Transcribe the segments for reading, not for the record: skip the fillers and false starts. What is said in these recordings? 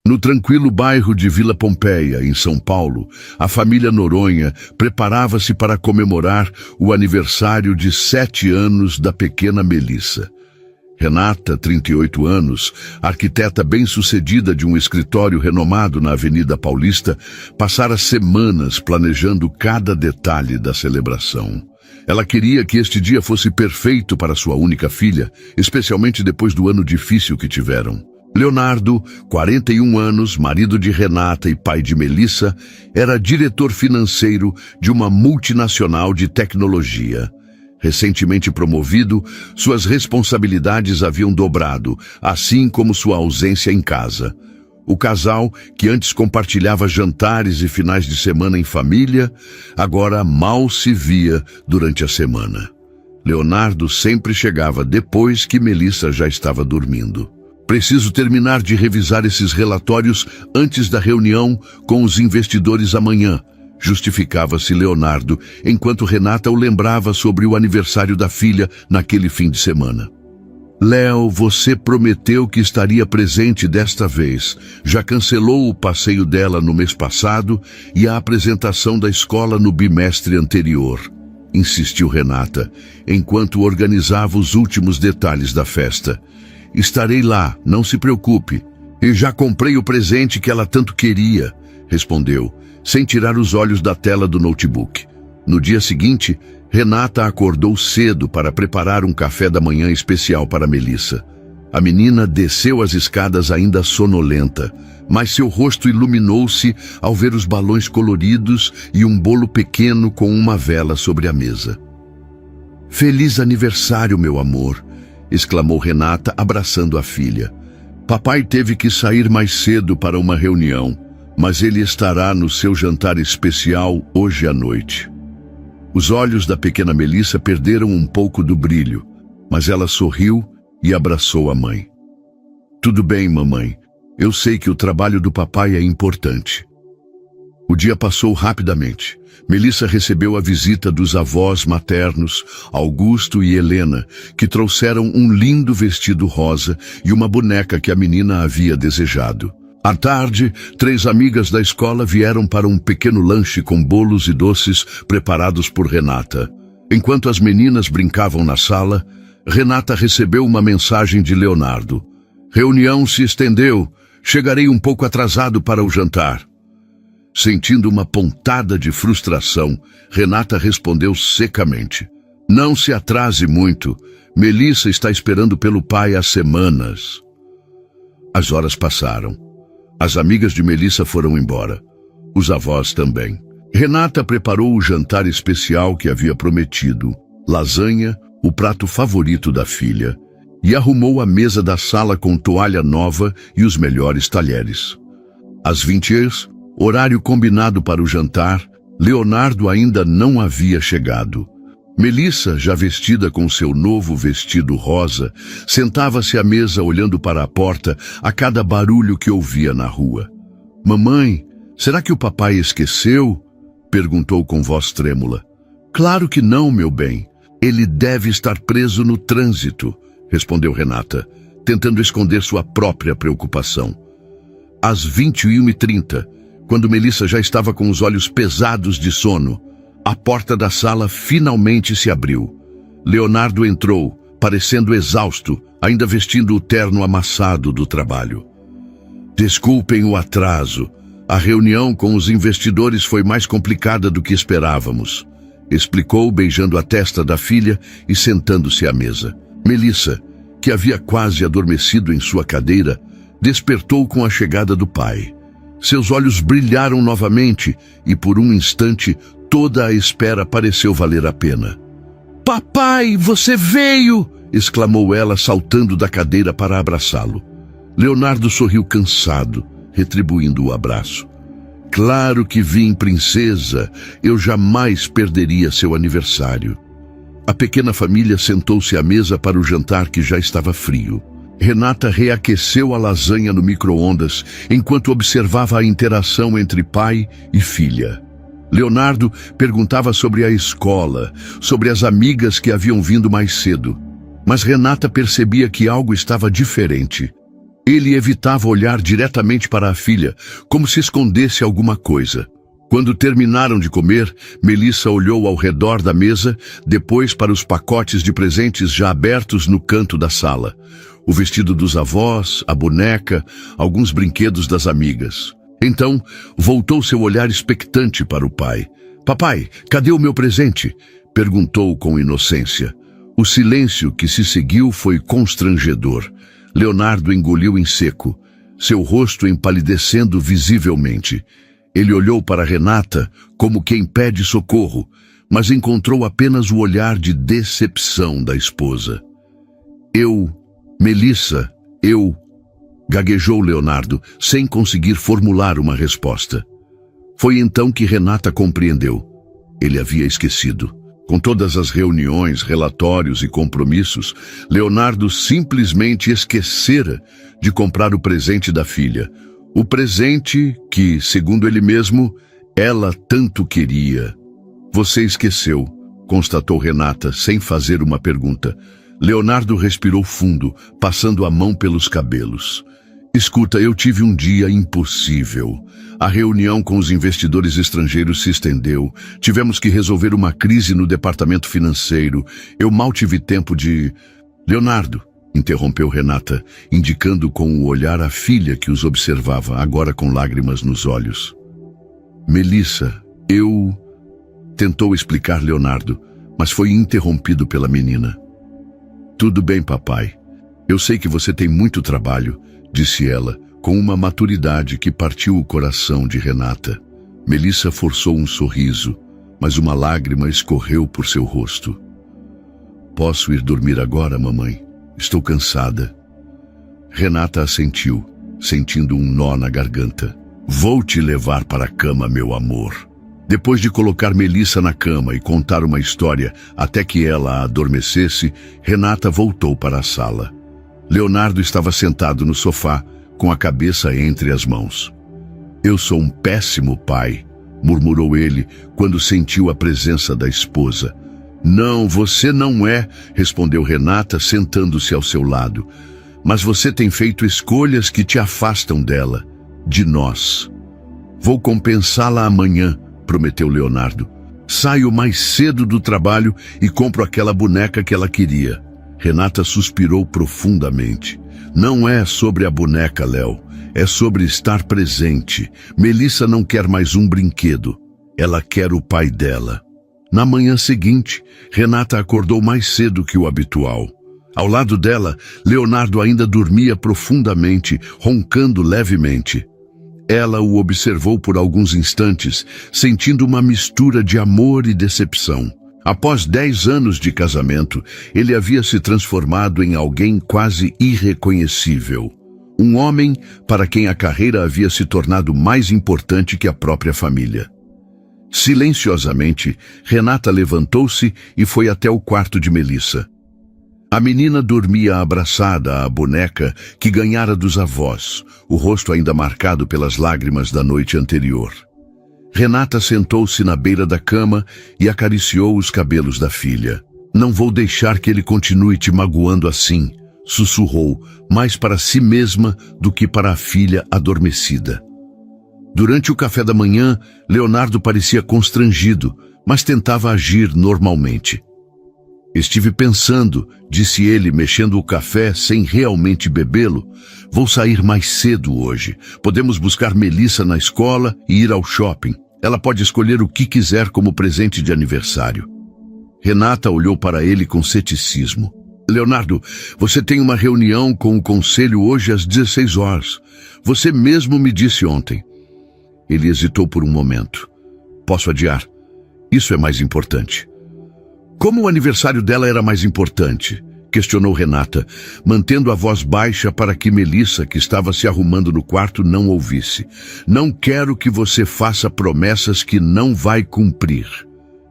No tranquilo bairro de Vila Pompeia, em São Paulo, a família Noronha preparava-se para comemorar o aniversário de 7 anos da pequena Melissa. Renata, 38 anos, arquiteta bem-sucedida de um escritório renomado na Avenida Paulista, passara semanas planejando cada detalhe da celebração. Ela queria que este dia fosse perfeito para sua única filha, especialmente depois do ano difícil que tiveram. Leonardo, 41 anos, marido de Renata e pai de Melissa, era diretor financeiro de uma multinacional de tecnologia. Recentemente promovido, suas responsabilidades haviam dobrado, assim como sua ausência em casa. O casal, que antes compartilhava jantares e finais de semana em família, agora mal se via durante a semana. Leonardo sempre chegava depois que Melissa já estava dormindo. Preciso terminar de revisar esses relatórios antes da reunião com os investidores amanhã, justificava-se Leonardo, enquanto Renata o lembrava sobre o aniversário da filha naquele fim de semana. Léo, você prometeu que estaria presente desta vez. Já cancelou o passeio dela no mês passado e a apresentação da escola no bimestre anterior, insistiu Renata, enquanto organizava os últimos detalhes da festa. Estarei lá, não se preocupe. E já comprei o presente que ela tanto queria, respondeu, sem tirar os olhos da tela do notebook. No dia seguinte, Renata acordou cedo para preparar um café da manhã especial para Melissa. A menina desceu as escadas ainda sonolenta, mas seu rosto iluminou-se ao ver os balões coloridos e um bolo pequeno com uma vela sobre a mesa. Feliz aniversário, meu amor! Exclamou Renata, abraçando a filha. Papai teve que sair mais cedo para uma reunião, mas ele estará no seu jantar especial hoje à noite. Os olhos da pequena Melissa perderam um pouco do brilho, mas ela sorriu e abraçou a mãe. Tudo bem, mamãe. Eu sei que o trabalho do papai é importante. O dia passou rapidamente. Melissa recebeu a visita dos avós maternos, Augusto e Helena, que trouxeram um lindo vestido rosa e uma boneca que a menina havia desejado. À tarde, 3 amigas da escola vieram para um pequeno lanche com bolos e doces preparados por Renata. Enquanto as meninas brincavam na sala, Renata recebeu uma mensagem de Leonardo. Reunião se estendeu. Chegarei um pouco atrasado para o jantar. Sentindo uma pontada de frustração, Renata respondeu secamente. Não se atrase muito. Melissa está esperando pelo pai há semanas. As horas passaram. As amigas de Melissa foram embora. Os avós também. Renata preparou o jantar especial que havia prometido. Lasanha, o prato favorito da filha. E arrumou a mesa da sala com toalha nova e os melhores talheres. Às 20h, horário combinado para o jantar, Leonardo ainda não havia chegado. Melissa, já vestida com seu novo vestido rosa, sentava-se à mesa olhando para a porta a cada barulho que ouvia na rua. Mamãe, será que o papai esqueceu? Perguntou com voz trêmula. Claro que não, meu bem. Ele deve estar preso no trânsito, respondeu Renata, tentando esconder sua própria preocupação. Às 21h30, quando Melissa já estava com os olhos pesados de sono, a porta da sala finalmente se abriu. Leonardo entrou, parecendo exausto, ainda vestindo o terno amassado do trabalho. Desculpem o atraso. A reunião com os investidores foi mais complicada do que esperávamos, explicou, beijando a testa da filha e sentando-se à mesa. Melissa, que havia quase adormecido em sua cadeira, despertou com a chegada do pai. Seus olhos brilharam novamente e, por um instante, toda a espera pareceu valer a pena. Papai, você veio! Exclamou ela, saltando da cadeira para abraçá-lo. Leonardo sorriu cansado, retribuindo o abraço. Claro que vim, princesa. Eu jamais perderia seu aniversário. A pequena família sentou-se à mesa para o jantar que já estava frio. Renata reaqueceu a lasanha no micro-ondas enquanto observava a interação entre pai e filha. Leonardo perguntava sobre a escola, sobre as amigas que haviam vindo mais cedo. Mas Renata percebia que algo estava diferente. Ele evitava olhar diretamente para a filha, como se escondesse alguma coisa. Quando terminaram de comer, Melissa olhou ao redor da mesa, depois para os pacotes de presentes já abertos no canto da sala. O vestido dos avós, a boneca, alguns brinquedos das amigas. Então, voltou seu olhar expectante para o pai. "Papai, cadê o meu presente?" perguntou com inocência. O silêncio que se seguiu foi constrangedor. Leonardo engoliu em seco, seu rosto empalidecendo visivelmente. Ele olhou para Renata como quem pede socorro, mas encontrou apenas o olhar de decepção da esposa. Melissa, gaguejou Leonardo, sem conseguir formular uma resposta. Foi então que Renata compreendeu. Ele havia esquecido. Com todas as reuniões, relatórios e compromissos, Leonardo simplesmente esquecera de comprar o presente da filha. O presente que, segundo ele mesmo, ela tanto queria. "Você esqueceu", constatou Renata, sem fazer uma pergunta. Leonardo respirou fundo, passando a mão pelos cabelos. "Escuta, eu tive um dia impossível. A reunião com os investidores estrangeiros se estendeu. Tivemos que resolver uma crise no departamento financeiro. Eu mal tive tempo de..." "Leonardo", interrompeu Renata, indicando com o olhar a filha que os observava, agora com lágrimas nos olhos. "Melissa, tentou explicar Leonardo, mas foi interrompido pela menina. "Tudo bem, papai. Eu sei que você tem muito trabalho", disse ela, com uma maturidade que partiu o coração de Renata. Melissa forçou um sorriso, mas uma lágrima escorreu por seu rosto. "Posso ir dormir agora, mamãe? Estou cansada." Renata assentiu, sentindo um nó na garganta. "Vou te levar para a cama, meu amor." Depois de colocar Melissa na cama e contar uma história até que ela adormecesse, Renata voltou para a sala. Leonardo estava sentado no sofá, com a cabeça entre as mãos. "Eu sou um péssimo pai", murmurou ele quando sentiu a presença da esposa. "Não, você não é", respondeu Renata, sentando-se ao seu lado. "Mas você tem feito escolhas que te afastam dela, de nós." "Vou compensá-la amanhã", prometeu Leonardo. "Saio mais cedo do trabalho e compro aquela boneca que ela queria." Renata suspirou profundamente. "Não é sobre a boneca, Léo. É sobre estar presente. Melissa não quer mais um brinquedo. Ela quer o pai dela." Na manhã seguinte, Renata acordou mais cedo que o habitual. Ao lado dela, Leonardo ainda dormia profundamente, roncando levemente. Ela o observou por alguns instantes, sentindo uma mistura de amor e decepção. Após 10 anos de casamento, ele havia se transformado em alguém quase irreconhecível. Um homem para quem a carreira havia se tornado mais importante que a própria família. Silenciosamente, Renata levantou-se e foi até o quarto de Melissa. A menina dormia abraçada à boneca que ganhara dos avós, o rosto ainda marcado pelas lágrimas da noite anterior. Renata sentou-se na beira da cama e acariciou os cabelos da filha. "Não vou deixar que ele continue te magoando assim", sussurrou, mais para si mesma do que para a filha adormecida. Durante o café da manhã, Leonardo parecia constrangido, mas tentava agir normalmente. "Estive pensando", disse ele, mexendo o café sem realmente bebê-lo. "Vou sair mais cedo hoje. Podemos buscar Melissa na escola e ir ao shopping. Ela pode escolher o que quiser como presente de aniversário." Renata olhou para ele com ceticismo. "Leonardo, você tem uma reunião com o conselho hoje às 16 horas. Você mesmo me disse ontem." Ele hesitou por um momento. "Posso adiar? Isso é mais importante." "Como o aniversário dela era mais importante?" questionou Renata, mantendo a voz baixa para que Melissa, que estava se arrumando no quarto, não ouvisse. "Não quero que você faça promessas que não vai cumprir."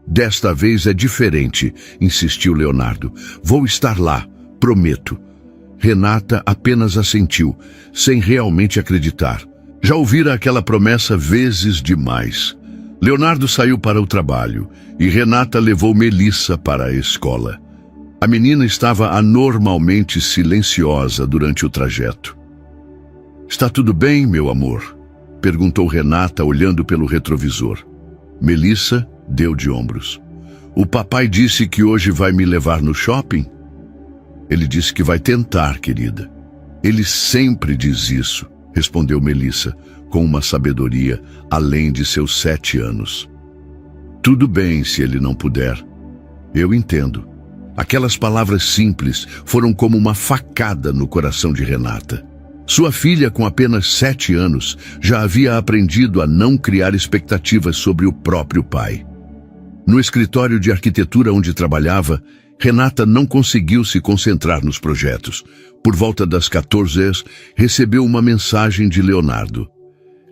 "Desta vez é diferente", insistiu Leonardo. "Vou estar lá, prometo." Renata apenas assentiu, sem realmente acreditar. Já ouvira aquela promessa vezes demais. Leonardo saiu para o trabalho e Renata levou Melissa para a escola. A menina estava anormalmente silenciosa durante o trajeto. Está tudo bem, meu amor? Perguntou Renata, olhando pelo retrovisor. Melissa deu de ombros. O papai disse que hoje vai me levar no shopping? Ele disse que vai tentar, querida. Ele sempre diz isso, respondeu Melissa, com uma sabedoria além de seus 7 anos. Tudo bem se ele não puder. Eu entendo. Aquelas palavras simples foram como uma facada no coração de Renata. Sua filha, com apenas 7 anos, já havia aprendido a não criar expectativas sobre o próprio pai. No escritório de arquitetura onde trabalhava, Renata não conseguiu se concentrar nos projetos. Por volta das 14 recebeu uma mensagem de Leonardo.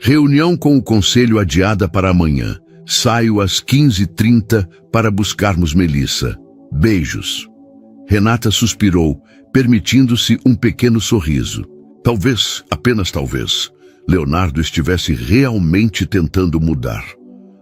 Reunião com o conselho adiada para amanhã. Saio às 15h30 para buscarmos Melissa. Beijos. Renata suspirou, permitindo-se um pequeno sorriso. Talvez, apenas talvez, Leonardo estivesse realmente tentando mudar.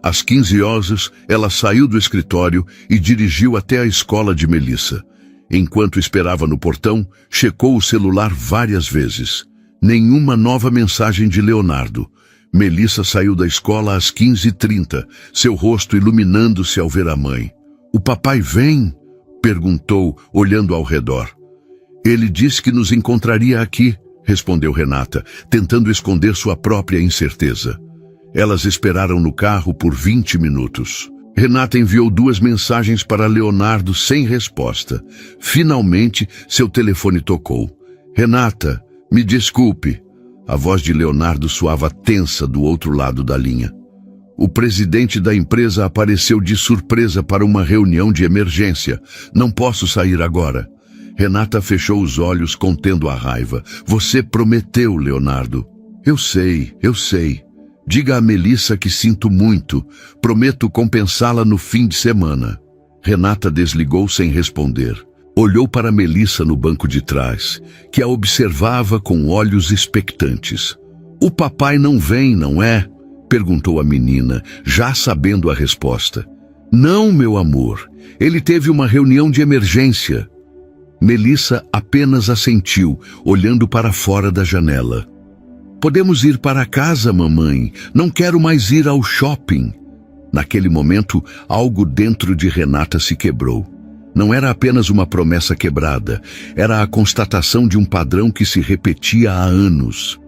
Às 15 horas, ela saiu do escritório e dirigiu até a escola de Melissa. Enquanto esperava no portão, checou o celular várias vezes. Nenhuma nova mensagem de Leonardo. Melissa saiu da escola às 15h30, seu rosto iluminando-se ao ver a mãe. "O papai vem?" perguntou, olhando ao redor. "Ele disse que nos encontraria aqui", respondeu Renata, tentando esconder sua própria incerteza. Elas esperaram no carro por 20 minutos. Renata enviou 2 mensagens para Leonardo sem resposta. Finalmente, seu telefone tocou. "Renata, me desculpe." A voz de Leonardo soava tensa do outro lado da linha. "O presidente da empresa apareceu de surpresa para uma reunião de emergência. Não posso sair agora." Renata fechou os olhos, contendo a raiva. "Você prometeu, Leonardo." Eu sei. Diga a Melissa que sinto muito. Prometo compensá-la no fim de semana." Renata desligou sem responder. Olhou para Melissa no banco de trás, que a observava com olhos expectantes. "O papai não vem, não é?" perguntou a menina, já sabendo a resposta. "Não, meu amor. Ele teve uma reunião de emergência." Melissa apenas assentiu, olhando para fora da janela. "Podemos ir para casa, mamãe. Não quero mais ir ao shopping." Naquele momento, algo dentro de Renata se quebrou. Não era apenas uma promessa quebrada, era a constatação de um padrão que se repetia há anos.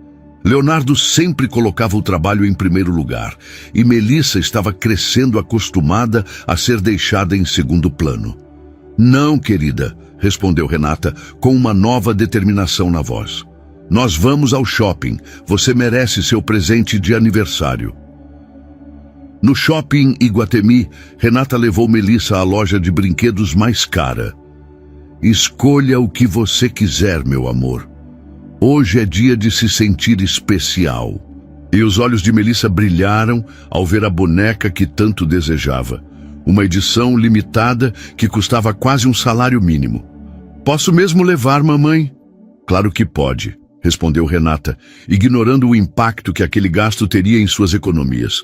Leonardo sempre colocava o trabalho em primeiro lugar, e Melissa estava crescendo acostumada a ser deixada em segundo plano. "Não, querida", respondeu Renata, com uma nova determinação na voz. "Nós vamos ao shopping. Você merece seu presente de aniversário." No shopping Iguatemi, Renata levou Melissa à loja de brinquedos mais cara. "Escolha o que você quiser, meu amor. Hoje é dia de se sentir especial." E os olhos de Melissa brilharam ao ver a boneca que tanto desejava. Uma edição limitada que custava quase um salário mínimo. "Posso mesmo levar, mamãe?" "Claro que pode", respondeu Renata, ignorando o impacto que aquele gasto teria em suas economias.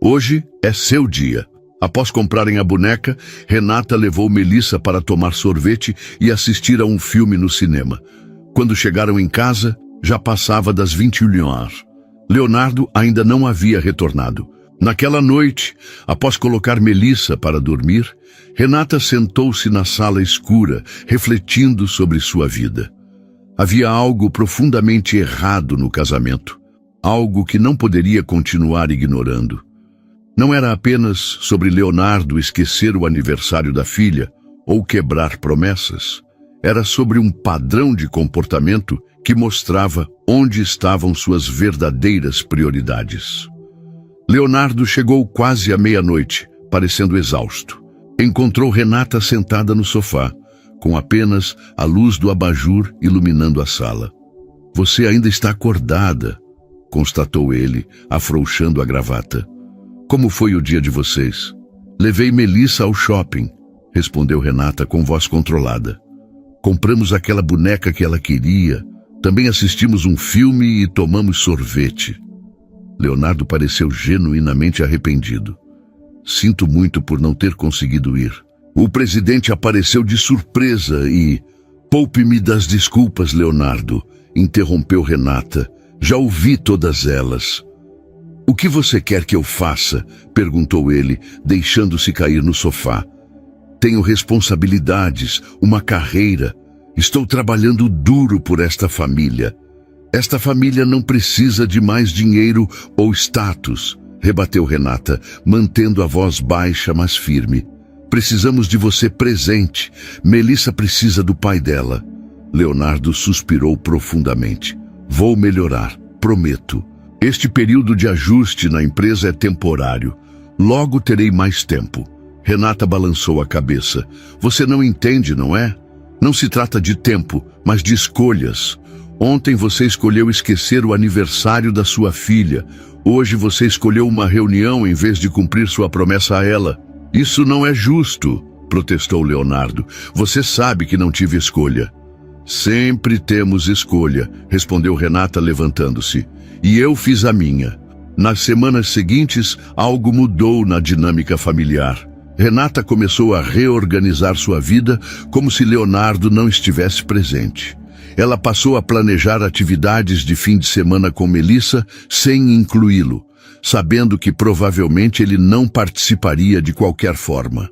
"Hoje é seu dia." Após comprarem a boneca, Renata levou Melissa para tomar sorvete e assistir a um filme no cinema. Quando chegaram em casa, já passava das 21h. Leonardo ainda não havia retornado. Naquela noite, após colocar Melissa para dormir, Renata sentou-se na sala escura, refletindo sobre sua vida. Havia algo profundamente errado no casamento, algo que não poderia continuar ignorando. Não era apenas sobre Leonardo esquecer o aniversário da filha ou quebrar promessas. Era sobre um padrão de comportamento que mostrava onde estavam suas verdadeiras prioridades. Leonardo chegou quase à meia-noite, parecendo exausto. Encontrou Renata sentada no sofá, com apenas a luz do abajur iluminando a sala. "Você ainda está acordada", constatou ele, afrouxando a gravata. "Como foi o dia de vocês?" "Levei Melissa ao shopping", respondeu Renata com voz controlada. "Compramos aquela boneca que ela queria. Também assistimos um filme e tomamos sorvete." Leonardo pareceu genuinamente arrependido. "Sinto muito por não ter conseguido ir. O presidente apareceu de surpresa e..." "Poupe-me das desculpas, Leonardo", interrompeu Renata, Já ouvi todas elas. O que você quer que eu faça? Perguntou ele, deixando-se cair no sofá. Tenho responsabilidades, uma carreira. Estou trabalhando duro por esta família. Esta família não precisa de mais dinheiro ou status, rebateu Renata, mantendo a voz baixa, mas firme. Precisamos de você presente. Melissa precisa do pai dela. Leonardo suspirou profundamente. Vou melhorar, prometo. Este período de ajuste na empresa é temporário. Logo terei mais tempo. Renata balançou a cabeça. Você não entende, não é? Não se trata de tempo, mas de escolhas. Ontem você escolheu esquecer o aniversário da sua filha. Hoje você escolheu uma reunião em vez de cumprir sua promessa a ela. Isso não é justo, protestou Leonardo. Você sabe que não tive escolha. Sempre temos escolha, respondeu Renata levantando-se. E eu fiz a minha. Nas semanas seguintes, algo mudou na dinâmica familiar. Renata começou a reorganizar sua vida como se Leonardo não estivesse presente. Ela passou a planejar atividades de fim de semana com Melissa sem incluí-lo, sabendo que provavelmente ele não participaria de qualquer forma.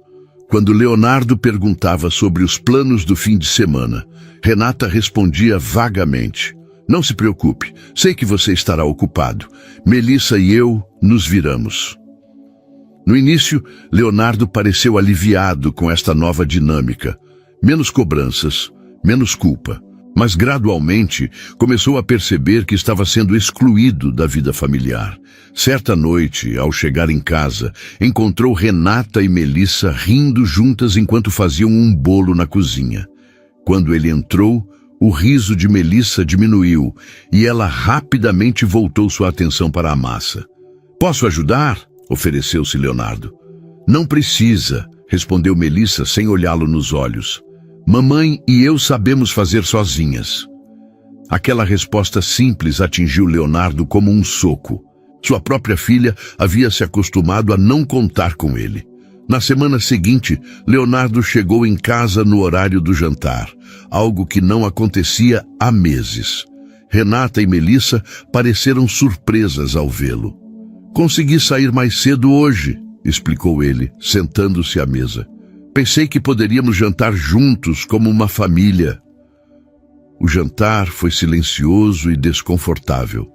Quando Leonardo perguntava sobre os planos do fim de semana, Renata respondia vagamente. Não se preocupe, sei que você estará ocupado. Melissa e eu nos viramos. No início, Leonardo pareceu aliviado com esta nova dinâmica. Menos cobranças, menos culpa. Mas gradualmente começou a perceber que estava sendo excluído da vida familiar. Certa noite, ao chegar em casa, encontrou Renata e Melissa rindo juntas enquanto faziam um bolo na cozinha. Quando ele entrou, o riso de Melissa diminuiu e ela rapidamente voltou sua atenção para a massa. Posso ajudar? Ofereceu-se Leonardo. Não precisa, respondeu Melissa sem olhá-lo nos olhos. Mamãe e eu sabemos fazer sozinhas. Aquela resposta simples atingiu Leonardo como um soco. Sua própria filha havia se acostumado a não contar com ele. Na semana seguinte, Leonardo chegou em casa no horário do jantar, algo que não acontecia há meses. Renata e Melissa pareceram surpresas ao vê-lo. Consegui sair mais cedo hoje, explicou ele, sentando-se à mesa. Pensei que poderíamos jantar juntos como uma família. O jantar foi silencioso e desconfortável.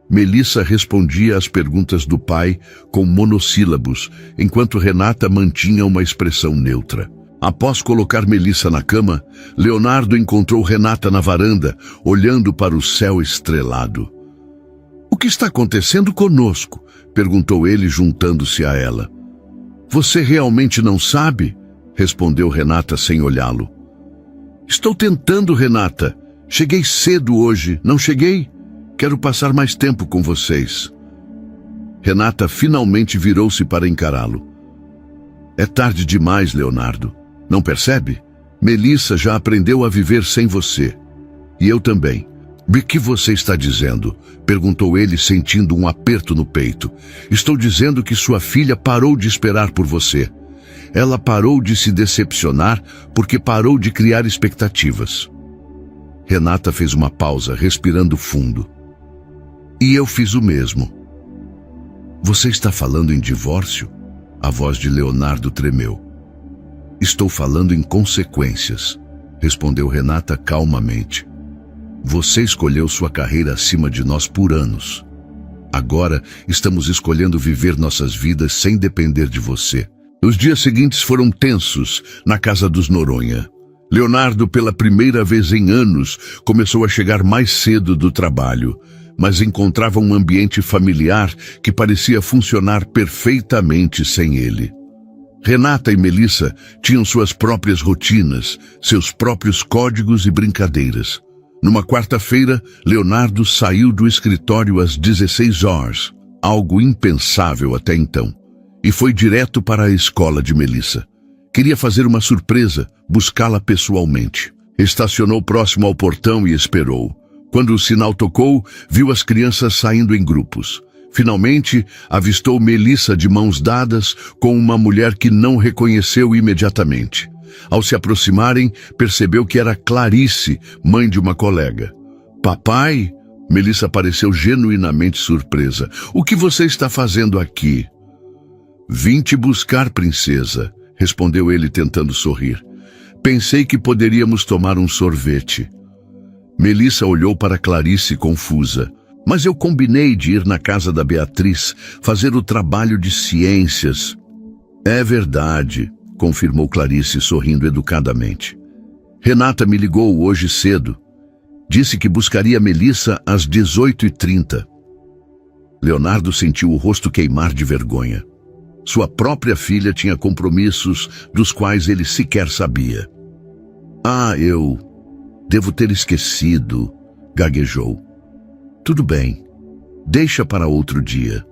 Melissa respondia às perguntas do pai com monossílabos, enquanto Renata mantinha uma expressão neutra. Após colocar Melissa na cama, Leonardo encontrou Renata na varanda, olhando para o céu estrelado. O que está acontecendo conosco? Perguntou ele, juntando-se a ela. Você realmente não sabe? Respondeu Renata sem olhá-lo. Estou tentando, Renata. Cheguei cedo hoje, não cheguei? Quero passar mais tempo com vocês. Renata finalmente virou-se para encará-lo. É tarde demais, Leonardo. Não percebe? Melissa já aprendeu a viver sem você. E eu também. O que você está dizendo? Perguntou ele, sentindo um aperto no peito. Estou dizendo que sua filha parou de esperar por você. Ela parou de se decepcionar porque parou de criar expectativas. Renata fez uma pausa, respirando fundo. E eu fiz o mesmo. Você está falando em divórcio? A voz de Leonardo tremeu. Estou falando em consequências, respondeu Renata calmamente. Você escolheu sua carreira acima de nós por anos. Agora estamos escolhendo viver nossas vidas sem depender de você. Os dias seguintes foram tensos na casa dos Noronha. Leonardo, pela primeira vez em anos, começou a chegar mais cedo do trabalho, mas encontrava um ambiente familiar que parecia funcionar perfeitamente sem ele. Renata e Melissa tinham suas próprias rotinas, seus próprios códigos e brincadeiras. Numa quarta-feira, Leonardo saiu do escritório às 16 horas, algo impensável até então, e foi direto para a escola de Melissa. Queria fazer uma surpresa, buscá-la pessoalmente. Estacionou próximo ao portão e esperou. Quando o sinal tocou, viu as crianças saindo em grupos. Finalmente, avistou Melissa de mãos dadas com uma mulher que não reconheceu imediatamente. Ao se aproximarem, percebeu que era Clarice, mãe de uma colega. Papai? Melissa pareceu genuinamente surpresa. O que você está fazendo aqui? Vim te buscar, princesa, respondeu ele tentando sorrir. Pensei que poderíamos tomar um sorvete. Melissa olhou para Clarice confusa. Mas eu combinei de ir na casa da Beatriz, fazer o trabalho de ciências. É verdade, confirmou Clarice sorrindo educadamente. Renata me ligou hoje cedo. Disse que buscaria Melissa às 18h30. Leonardo sentiu o rosto queimar de vergonha. Sua própria filha tinha compromissos dos quais ele sequer sabia. Eu devo ter esquecido, gaguejou. Tudo bem, deixa para outro dia.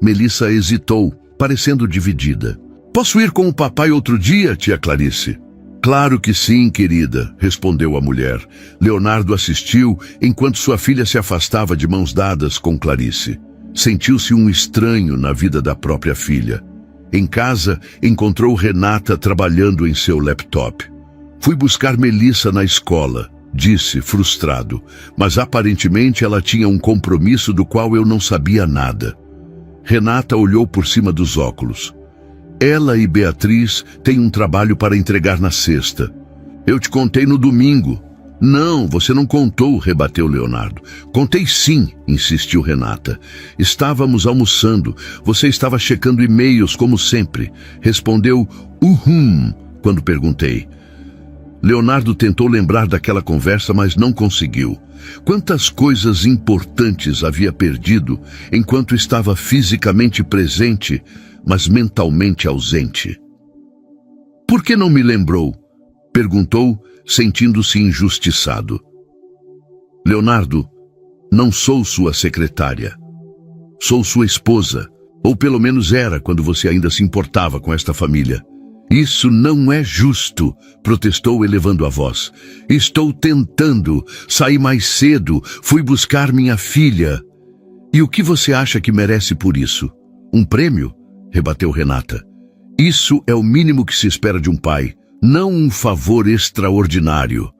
Melissa hesitou, parecendo dividida. Posso ir com o papai outro dia, tia Clarice? Claro que sim, querida, respondeu a mulher. Leonardo assistiu enquanto sua filha se afastava de mãos dadas com Clarice. Sentiu-se um estranho na vida da própria filha. Em casa, encontrou Renata trabalhando em seu laptop. Fui buscar Melissa na escola, disse, frustrado, mas aparentemente ela tinha um compromisso do qual eu não sabia nada. Renata olhou por cima dos óculos. Ela e Beatriz têm um trabalho para entregar na sexta. Eu te contei no domingo. Não, você não contou, rebateu Leonardo. Contei sim, insistiu Renata. Estávamos almoçando. Você estava checando e-mails como sempre. Respondeu quando perguntei. Leonardo tentou lembrar daquela conversa, mas não conseguiu. Quantas coisas importantes havia perdido enquanto estava fisicamente presente, mas mentalmente ausente. Por que não me lembrou? Perguntou, sentindo-se injustiçado. Leonardo, não sou sua secretária. Sou sua esposa, ou pelo menos era quando você ainda se importava com esta família. Isso não é justo, protestou elevando a voz. Estou tentando, saí mais cedo, fui buscar minha filha. E o que você acha que merece por isso? Um prêmio? Rebateu Renata. Isso é o mínimo que se espera de um pai, não um favor extraordinário.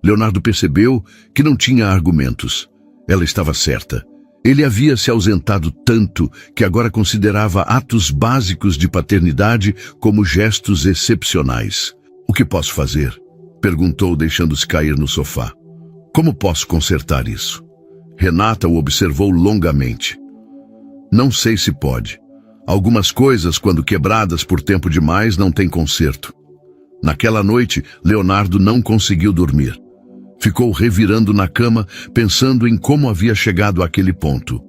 Leonardo percebeu que não tinha argumentos. Ela estava certa. Ele havia se ausentado tanto que agora considerava atos básicos de paternidade como gestos excepcionais. O que posso fazer? Perguntou, deixando-se cair no sofá. Como posso consertar isso? Renata o observou longamente. Não sei se pode. Algumas coisas, quando quebradas por tempo demais, não têm conserto. Naquela noite, Leonardo não conseguiu dormir. Ficou revirando na cama, pensando em como havia chegado àquele ponto.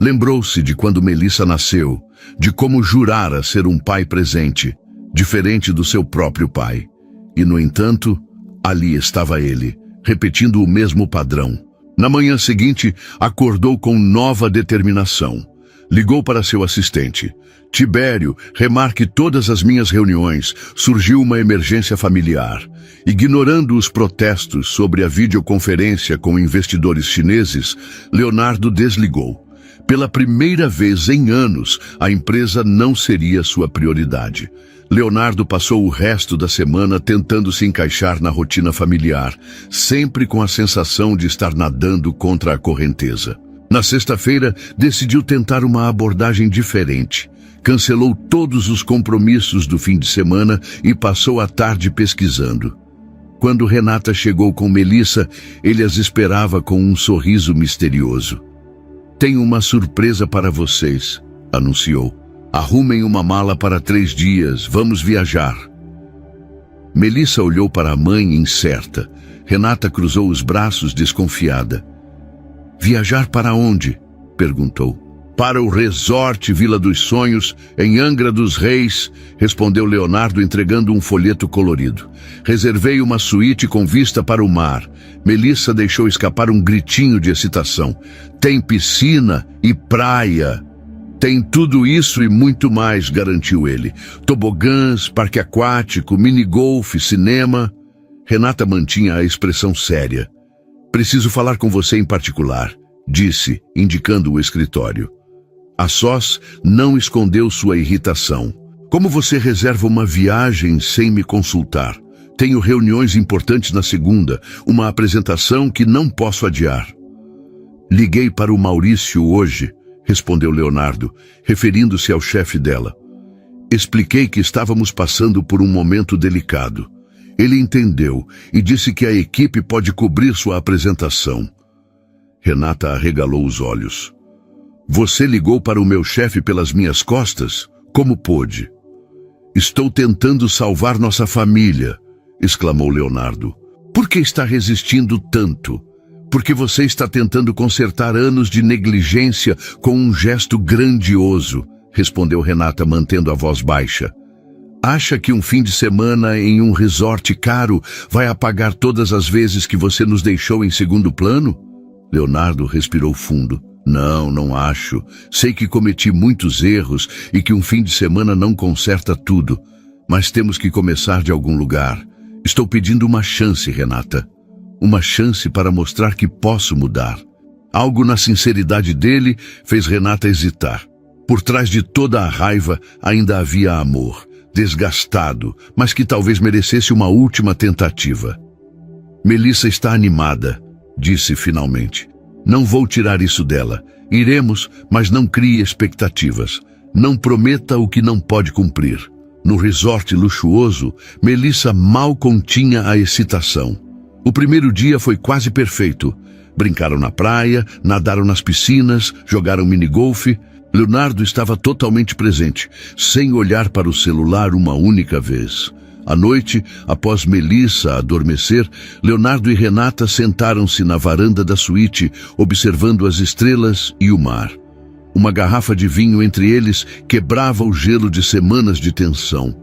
Lembrou-se de quando Melissa nasceu, de como jurara ser um pai presente, diferente do seu próprio pai. E, no entanto, ali estava ele, repetindo o mesmo padrão. Na manhã seguinte, acordou com nova determinação. Ligou para seu assistente. Tibério, remarque todas as minhas reuniões. Surgiu uma emergência familiar. Ignorando os protestos sobre a videoconferência com investidores chineses, Leonardo desligou. Pela primeira vez em anos, a empresa não seria sua prioridade. Leonardo passou o resto da semana tentando se encaixar na rotina familiar, sempre com a sensação de estar nadando contra a correnteza. Na sexta-feira, decidiu tentar uma abordagem diferente. Cancelou todos os compromissos do fim de semana e passou a tarde pesquisando. Quando Renata chegou com Melissa, ele as esperava com um sorriso misterioso. Tenho uma surpresa para vocês, anunciou. Arrumem uma mala para 3 dias, vamos viajar. Melissa olhou para a mãe incerta. Renata cruzou os braços desconfiada. Viajar para onde? Perguntou. Para o resort Vila dos Sonhos, em Angra dos Reis, respondeu Leonardo entregando um folheto colorido. Reservei uma suíte com vista para o mar. Melissa deixou escapar um gritinho de excitação. Tem piscina e praia. Tem tudo isso e muito mais, garantiu ele. Tobogãs, parque aquático, minigolfe, cinema. Renata mantinha a expressão séria. Preciso falar com você em particular, disse, indicando o escritório. A sós não escondeu sua irritação. Como você reserva uma viagem sem me consultar? Tenho reuniões importantes na segunda, uma apresentação que não posso adiar. Liguei para o Maurício hoje, respondeu Leonardo, referindo-se ao chefe dela. Expliquei que estávamos passando por um momento delicado. Ele entendeu e disse que a equipe pode cobrir sua apresentação. Renata arregalou os olhos. Você ligou para o meu chefe pelas minhas costas? Como pôde? Estou tentando salvar nossa família, exclamou Leonardo. Por que está resistindo tanto? Porque você está tentando consertar anos de negligência com um gesto grandioso, respondeu Renata, mantendo a voz baixa. Acha que um fim de semana em um resort caro vai apagar todas as vezes que você nos deixou em segundo plano? Leonardo respirou fundo. Não acho. Sei que cometi muitos erros e que um fim de semana não conserta tudo. Mas temos que começar de algum lugar. Estou pedindo uma chance, Renata. Uma chance para mostrar que posso mudar. Algo na sinceridade dele fez Renata hesitar. Por trás de toda a raiva ainda havia amor, desgastado, mas que talvez merecesse uma última tentativa. Melissa está animada, disse finalmente. Não vou tirar isso dela. Iremos, mas não crie expectativas. Não prometa o que não pode cumprir. No resort luxuoso, Melissa mal continha a excitação. O primeiro dia foi quase perfeito. Brincaram na praia, nadaram nas piscinas, jogaram minigolfe. Leonardo estava totalmente presente, sem olhar para o celular uma única vez. À noite, após Melissa adormecer, Leonardo e Renata sentaram-se na varanda da suíte, observando as estrelas e o mar. Uma garrafa de vinho entre eles quebrava o gelo de semanas de tensão.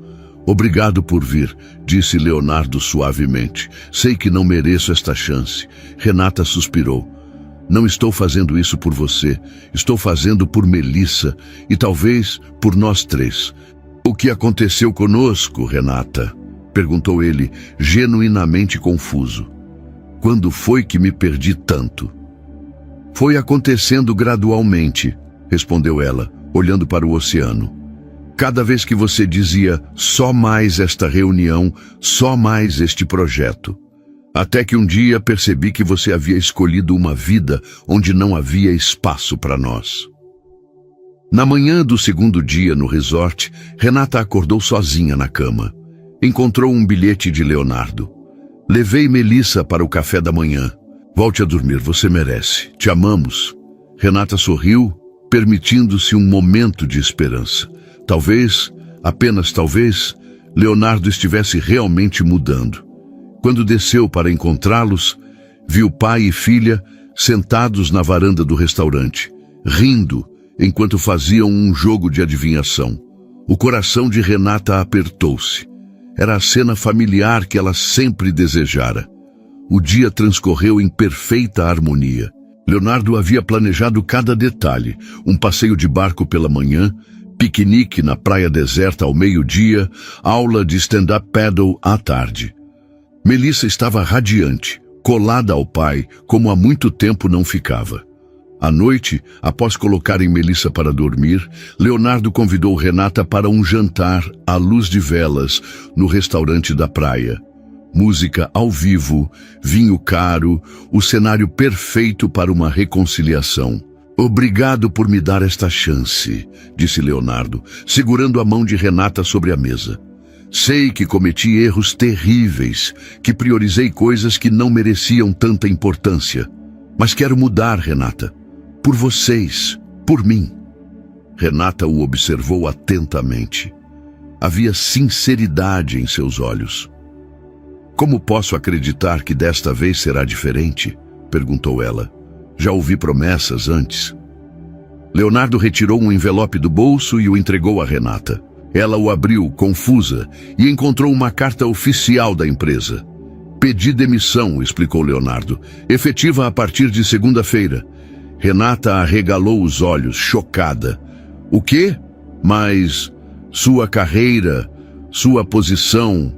Obrigado por vir, disse Leonardo suavemente. Sei que não mereço esta chance. Renata suspirou. Não estou fazendo isso por você. Estou fazendo por Melissa e talvez por nós três. O que aconteceu conosco, Renata? Perguntou ele, genuinamente confuso. Quando foi que me perdi tanto? Foi acontecendo gradualmente, respondeu ela, olhando para o oceano. Cada vez que você dizia, só mais esta reunião, só mais este projeto. Até que um dia percebi que você havia escolhido uma vida onde não havia espaço para nós. Na manhã do segundo dia no resort, Renata acordou sozinha na cama. Encontrou um bilhete de Leonardo. Levei Melissa para o café da manhã. Volte a dormir, você merece. Te amamos. Renata sorriu, permitindo-se um momento de esperança. Talvez, apenas talvez, Leonardo estivesse realmente mudando. Quando desceu para encontrá-los, viu pai e filha sentados na varanda do restaurante, rindo enquanto faziam um jogo de adivinhação. O coração de Renata apertou-se. Era a cena familiar que ela sempre desejara. O dia transcorreu em perfeita harmonia. Leonardo havia planejado cada detalhe, um passeio de barco pela manhã, piquenique na praia deserta ao meio-dia, aula de stand-up paddle à tarde. Melissa estava radiante, colada ao pai, como há muito tempo não ficava. À noite, após colocarem Melissa para dormir, Leonardo convidou Renata para um jantar à luz de velas no restaurante da praia. Música ao vivo, vinho caro, o cenário perfeito para uma reconciliação. Obrigado por me dar esta chance, disse Leonardo, segurando a mão de Renata sobre a mesa. Sei que cometi erros terríveis, que priorizei coisas que não mereciam tanta importância. Mas quero mudar, Renata. Por vocês, por mim. Renata o observou atentamente. Havia sinceridade em seus olhos. Como posso acreditar que desta vez será diferente? Perguntou ela. Já ouvi promessas antes. Leonardo retirou um envelope do bolso e o entregou a Renata. Ela o abriu, confusa, e encontrou uma carta oficial da empresa. Pedi demissão, explicou Leonardo. Efetiva a partir de segunda-feira. Renata arregalou os olhos, chocada. O quê? Mas sua carreira, sua posição...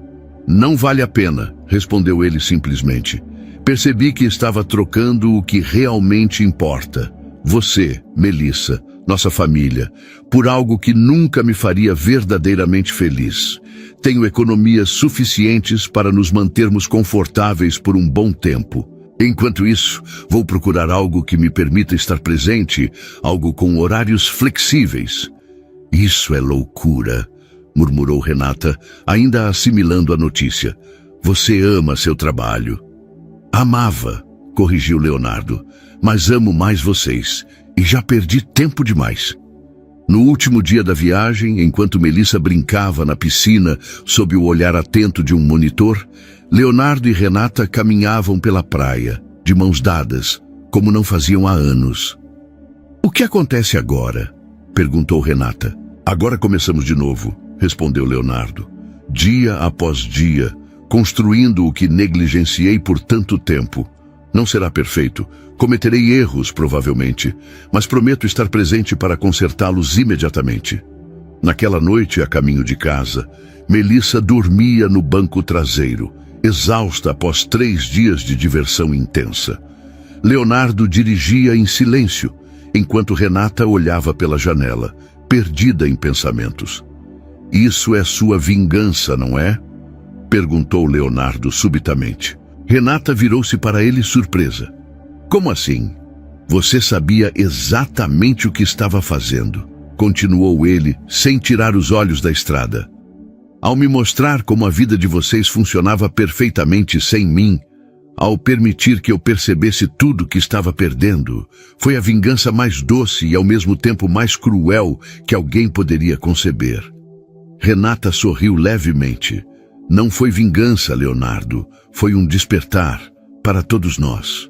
Não vale a pena, respondeu ele simplesmente. Percebi que estava trocando o que realmente importa. Você, Melissa, nossa família, por algo que nunca me faria verdadeiramente feliz. Tenho economias suficientes para nos mantermos confortáveis por um bom tempo. Enquanto isso, vou procurar algo que me permita estar presente, algo com horários flexíveis. Isso é loucura, murmurou Renata, ainda assimilando a notícia. Você ama seu trabalho. Amava, corrigiu Leonardo, mas amo mais vocês, e já perdi tempo demais. No último dia da viagem, enquanto Melissa brincava na piscina sob o olhar atento de um monitor, Leonardo e Renata caminhavam pela praia, de mãos dadas, como não faziam há anos. O que acontece agora? Perguntou Renata. Agora começamos de novo, respondeu Leonardo. Dia após dia, construindo o que negligenciei por tanto tempo. Não será perfeito, cometerei erros provavelmente, mas prometo estar presente para consertá-los imediatamente. Naquela noite, a caminho de casa, Melissa dormia no banco traseiro, exausta após 3 dias de diversão intensa. Leonardo dirigia em silêncio, enquanto Renata olhava pela janela, perdida em pensamentos. Isso é sua vingança, não é? Perguntou Leonardo subitamente. Renata virou-se para ele surpresa. Como assim? Você sabia exatamente o que estava fazendo, continuou ele, sem tirar os olhos da estrada. Ao me mostrar como a vida de vocês funcionava perfeitamente sem mim, ao permitir que eu percebesse tudo que estava perdendo, foi a vingança mais doce e ao mesmo tempo mais cruel que alguém poderia conceber. Renata sorriu levemente. Não foi vingança, Leonardo, foi um despertar para todos nós.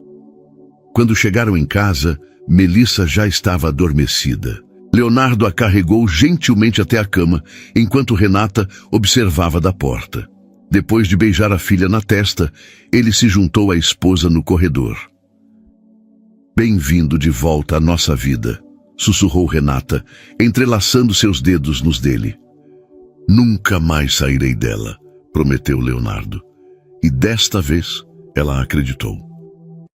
Quando chegaram em casa, Melissa já estava adormecida. Leonardo a carregou gentilmente até a cama, enquanto Renata observava da porta. Depois de beijar a filha na testa, ele se juntou à esposa no corredor. Bem-vindo de volta à nossa vida, sussurrou Renata, entrelaçando seus dedos nos dele. Nunca mais sairei dela, prometeu Leonardo. E desta vez, ela acreditou.